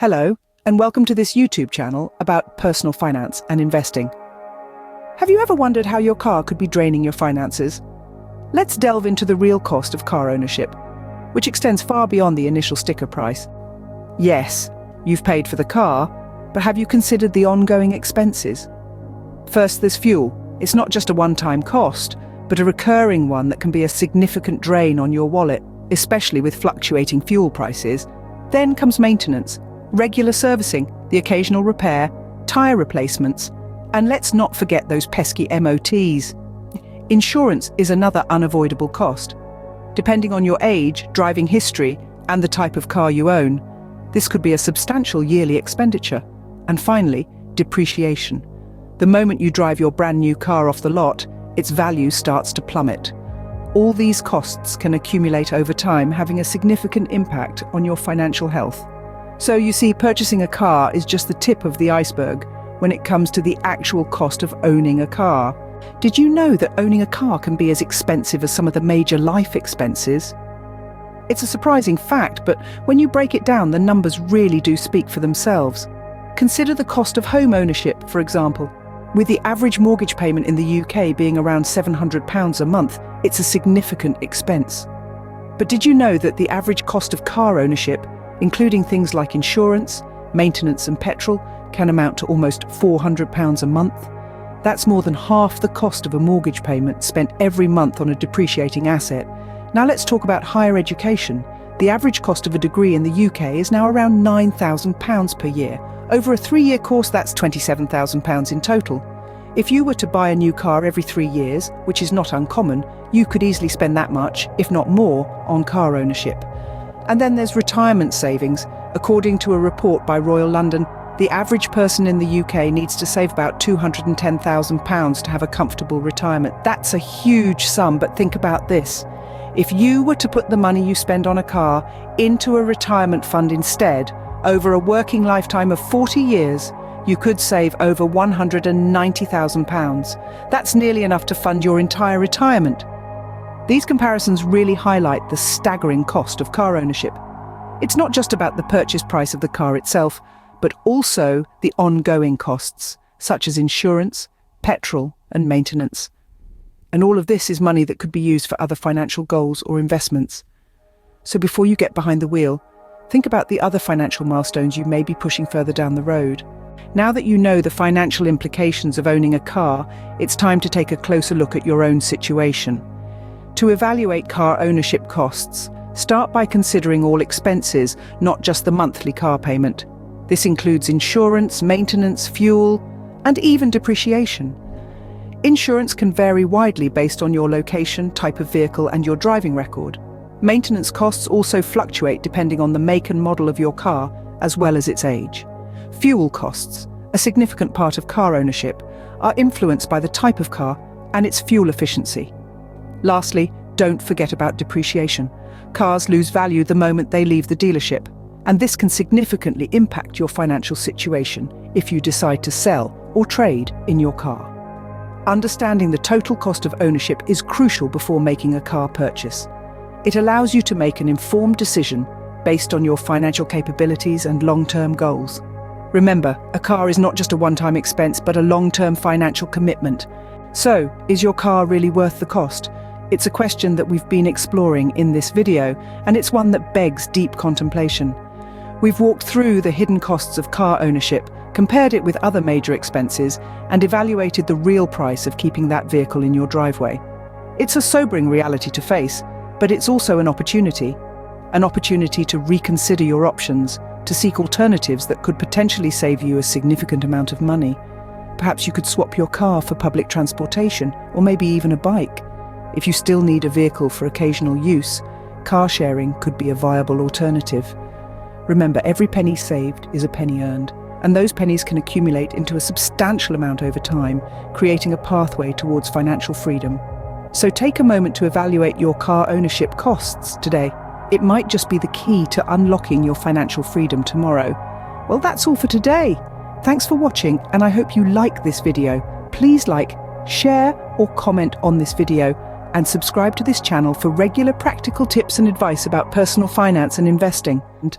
Hello, and welcome to this YouTube channel about personal finance and investing. Have you ever wondered how your car could be draining your finances? Let's delve into the real cost of car ownership, which extends far beyond the initial sticker price. Yes, you've paid for the car, but have you considered the ongoing expenses? First, there's fuel. It's not just a one-time cost, but a recurring one that can be a significant drain on your wallet, especially with fluctuating fuel prices. Then comes maintenance. Regular servicing, the occasional repair, tyre replacements, and let's not forget those pesky MOTs. Insurance is another unavoidable cost. Depending on your age, driving history, and the type of car you own, this could be a substantial yearly expenditure. And finally, depreciation. The moment you drive your brand new car off the lot, its value starts to plummet. All these costs can accumulate over time, having a significant impact on your financial health. So you see, purchasing a car is just the tip of the iceberg when it comes to the actual cost of owning a car. Did you know that owning a car can be as expensive as some of the major life expenses? It's a surprising fact, but when you break it down, the numbers really do speak for themselves. Consider the cost of home ownership, for example. With the average mortgage payment in the UK being around £700 a month, it's a significant expense. But did you know that the average cost of car ownership, including things like insurance, maintenance and petrol, can amount to almost £400 a month? That's more than half the cost of a mortgage payment spent every month on a depreciating asset. Now let's talk about higher education. The average cost of a degree in the UK is now around £9,000 per year. Over a 3-year course, that's £27,000 in total. If you were to buy a new car every 3 years, which is not uncommon, you could easily spend that much, if not more, on car ownership. And then there's retirement savings. According to a report by Royal London, the average person in the UK needs to save about £210,000 to have a comfortable retirement. That's a huge sum, but think about this. If you were to put the money you spend on a car into a retirement fund instead, over a working lifetime of 40 years, you could save over £190,000. That's nearly enough to fund your entire retirement. These comparisons really highlight the staggering cost of car ownership. It's not just about the purchase price of the car itself, but also the ongoing costs, such as insurance, petrol, and maintenance. And all of this is money that could be used for other financial goals or investments. So before you get behind the wheel, think about the other financial milestones you may be pushing further down the road. Now that you know the financial implications of owning a car, it's time to take a closer look at your own situation. To evaluate car ownership costs, start by considering all expenses, not just the monthly car payment. This includes insurance, maintenance, fuel, and even depreciation. Insurance can vary widely based on your location, type of vehicle, and your driving record. Maintenance costs also fluctuate depending on the make and model of your car, as well as its age. Fuel costs, a significant part of car ownership, are influenced by the type of car and its fuel efficiency. Lastly, don't forget about depreciation. Cars lose value the moment they leave the dealership, and this can significantly impact your financial situation if you decide to sell or trade in your car. Understanding the total cost of ownership is crucial before making a car purchase. It allows you to make an informed decision based on your financial capabilities and long-term goals. Remember, a car is not just a one-time expense, but a long-term financial commitment. So, is your car really worth the cost? It's a question that we've been exploring in this video, and it's one that begs deep contemplation. We've walked through the hidden costs of car ownership, compared it with other major expenses, and evaluated the real price of keeping that vehicle in your driveway. It's a sobering reality to face, but it's also an opportunity to reconsider your options, to seek alternatives that could potentially save you a significant amount of money. Perhaps you could swap your car for public transportation, or maybe even a bike. If you still need a vehicle for occasional use, car sharing could be a viable alternative. Remember, every penny saved is a penny earned, and those pennies can accumulate into a substantial amount over time, creating a pathway towards financial freedom. So take a moment to evaluate your car ownership costs today. It might just be the key to unlocking your financial freedom tomorrow. Well, that's all for today. Thanks for watching, and I hope you like this video. Please like, share, or comment on this video, and subscribe to this channel for regular practical tips and advice about personal finance and investing. And